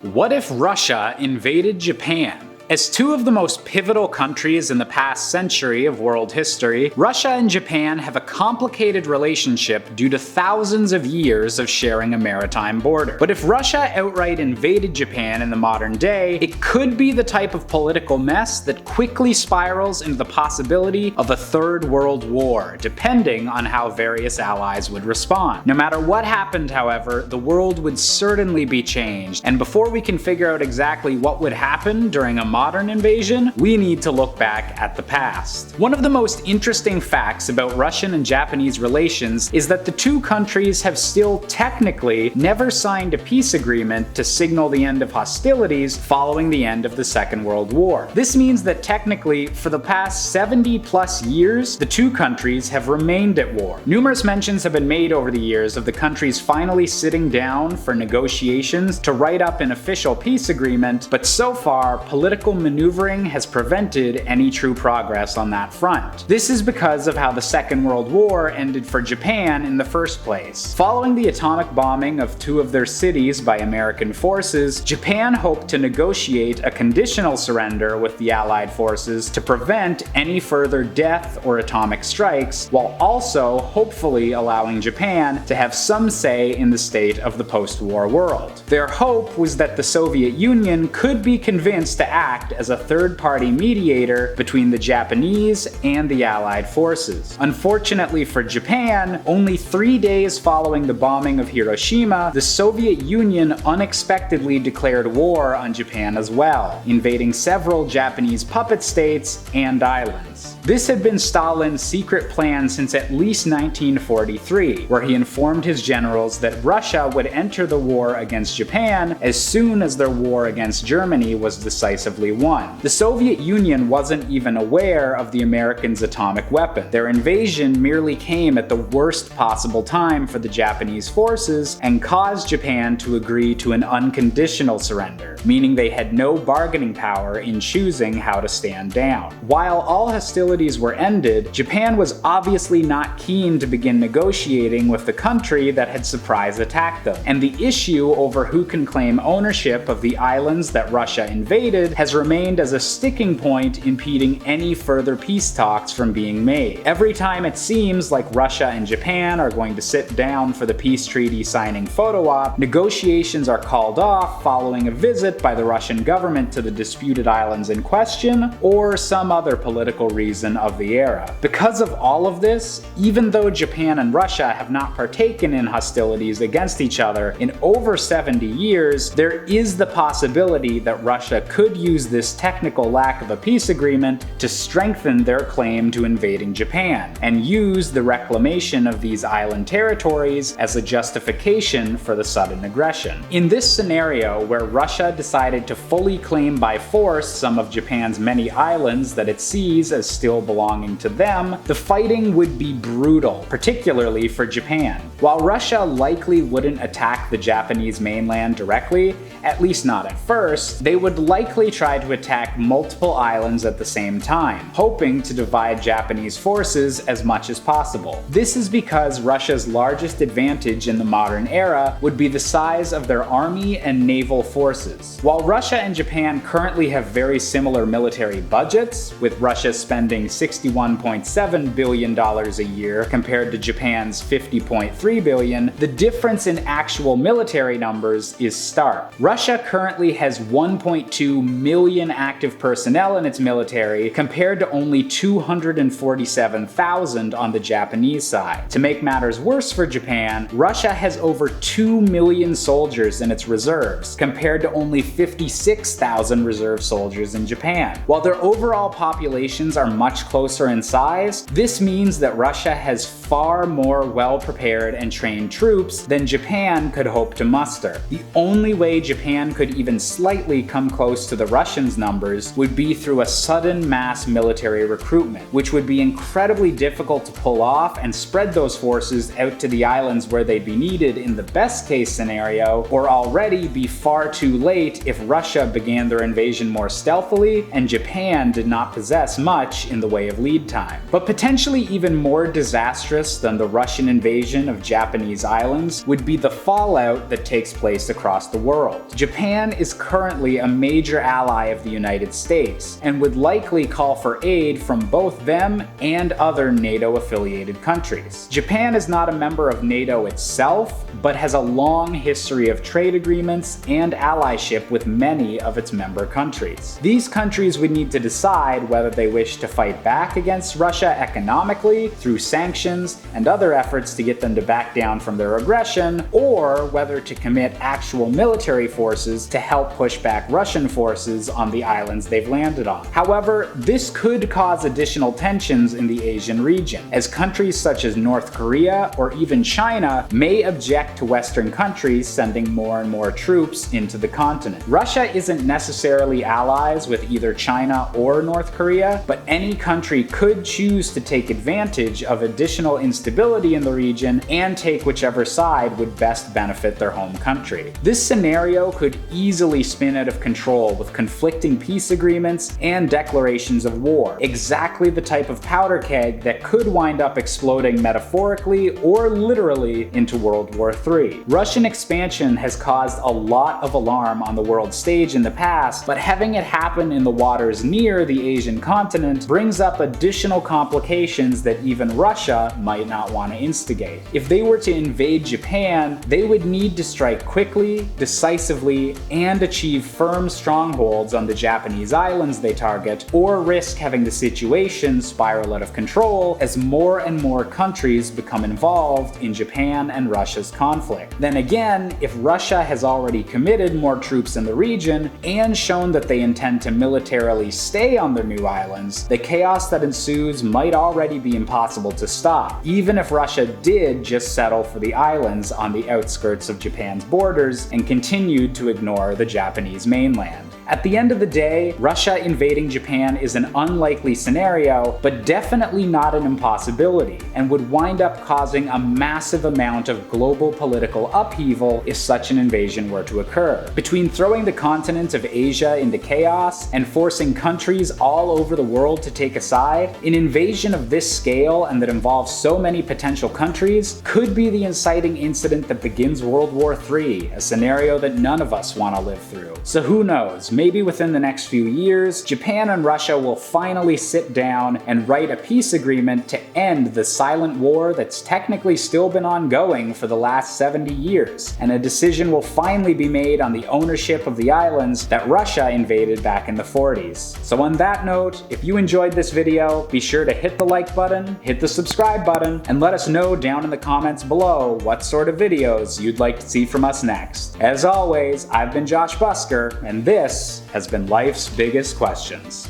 What if Russia invaded Japan? As two of the most pivotal countries in the past century of world history, Russia and Japan have a complicated relationship due to thousands of years of sharing a maritime border. But if Russia outright invaded Japan in the modern day, it could be the type of political mess that quickly spirals into the possibility of a third world war, depending on how various allies would respond. No matter what happened, however, the world would certainly be changed, and before we can figure out exactly what would happen during a modern invasion, we need to look back at the past. One of the most interesting facts about Russian and Japanese relations is that the two countries have still technically never signed a peace agreement to signal the end of hostilities following the end of the Second World War. This means that technically, for the past 70 plus years, the two countries have remained at war. Numerous mentions have been made over the years of the countries finally sitting down for negotiations to write up an official peace agreement, but so far, political maneuvering has prevented any true progress on that front. This is because of how the Second World War ended for Japan in the first place. Following the atomic bombing of two of their cities by American forces, Japan hoped to negotiate a conditional surrender with the Allied forces to prevent any further death or atomic strikes, while also hopefully allowing Japan to have some say in the state of the post-war world. Their hope was that the Soviet Union could be convinced to act as a third-party mediator between the Japanese and the Allied forces. Unfortunately for Japan, only 3 days following the bombing of Hiroshima, the Soviet Union unexpectedly declared war on Japan as well, invading several Japanese puppet states and islands. This had been Stalin's secret plan since at least 1943, where he informed his generals that Russia would enter the war against Japan as soon as their war against Germany was decisively won. The Soviet Union wasn't even aware of the Americans' atomic weapon. Their invasion merely came at the worst possible time for the Japanese forces and caused Japan to agree to an unconditional surrender, meaning they had no bargaining power in choosing how to stand down. While all hostilities were ended, Japan was obviously not keen to begin negotiating with the country that had surprise attacked them, and the issue over who can claim ownership of the islands that Russia invaded has remained as a sticking point impeding any further peace talks from being made. Every time it seems like Russia and Japan are going to sit down for the peace treaty signing photo op, negotiations are called off following a visit by the Russian government to the disputed islands in question, or some other political reason of the era. Because of all of this, even though Japan and Russia have not partaken in hostilities against each other in over 70 years, there is the possibility that Russia could use this technical lack of a peace agreement to strengthen their claim to invading Japan, and use the reclamation of these island territories as a justification for the sudden aggression. In this scenario, where Russia decided to fully claim by force some of Japan's many islands that it sees as still belonging to them, the fighting would be brutal, particularly for Japan. While Russia likely wouldn't attack the Japanese mainland directly, at least not at first, they would likely try to attack multiple islands at the same time, hoping to divide Japanese forces as much as possible. This is because Russia's largest advantage in the modern era would be the size of their army and naval forces. While Russia and Japan currently have very similar military budgets, with Russia spending $61.7 billion a year compared to Japan's $50.3 billion, the difference in actual military numbers is stark. Russia currently has 1.2 million active personnel in its military compared to only 247,000 on the Japanese side. To make matters worse for Japan, Russia has over 2 million soldiers in its reserves compared to only 56,000 reserve soldiers in Japan. While their overall populations are much closer in size, this means that Russia has far more well-prepared and trained troops than Japan could hope to muster. The only way Japan could even slightly come close to the Russians' numbers would be through a sudden mass military recruitment, which would be incredibly difficult to pull off and spread those forces out to the islands where they'd be needed in the best case scenario, or already be far too late great if Russia began their invasion more stealthily and Japan did not possess much in the way of lead time. But potentially even more disastrous than the Russian invasion of Japanese islands would be the fallout that takes place across the world. Japan is currently a major ally of the United States and would likely call for aid from both them and other NATO-affiliated countries. Japan is not a member of NATO itself, but has a long history of trade agreements and allyship with many of its member countries. These countries would need to decide whether they wish to fight back against Russia economically through sanctions and other efforts to get them to back down from their aggression, or whether to commit actual military forces to help push back Russian forces on the islands they've landed on. However, this could cause additional tensions in the Asian region, as countries such as North Korea or even China may object to Western countries sending more and more troops into the continent. Russia isn't necessarily allies with either China or North Korea, but any country could choose to take advantage of additional instability in the region and take whichever side would best benefit their home country. This scenario could easily spin out of control with conflicting peace agreements and declarations of war, exactly the type of powder keg that could wind up exploding metaphorically or literally into World War III. Russian expansion has caused a lot of alarm on the world stage in the past, but having it happen in the waters near the Asian continent brings up additional complications that even Russia might not want to instigate. If they were to invade Japan, they would need to strike quickly, decisively, and achieve firm strongholds on the Japanese islands they target, or risk having the situation spiral out of control as more and more countries become involved in Japan and Russia's conflict. Then again, if Russia has already committed more troops in the region and shown that they intend to militarily stay on their new islands, the chaos that ensues might already be impossible to stop, even if Russia did just settle for the islands on the outskirts of Japan's borders and continued to ignore the Japanese mainland. At the end of the day, Russia invading Japan is an unlikely scenario, but definitely not an impossibility, and would wind up causing a massive amount of global political upheaval if such an invasion were to occur. Between throwing the continent of Asia into chaos and forcing countries all over the world to take a side, an invasion of this scale and that involves so many potential countries could be the inciting incident that begins World War III, a scenario that none of us want to live through. So who knows? Maybe within the next few years, Japan and Russia will finally sit down and write a peace agreement to end the silent war that's technically still been ongoing for the last 70 years, and a decision will finally be made on the ownership of the islands that Russia invaded back in the 40s. So on that note, if you enjoyed this video, be sure to hit the like button, hit the subscribe button, and let us know down in the comments below what sort of videos you'd like to see from us next. As always, I've been Josh Busker, and this has been Life's Biggest Questions.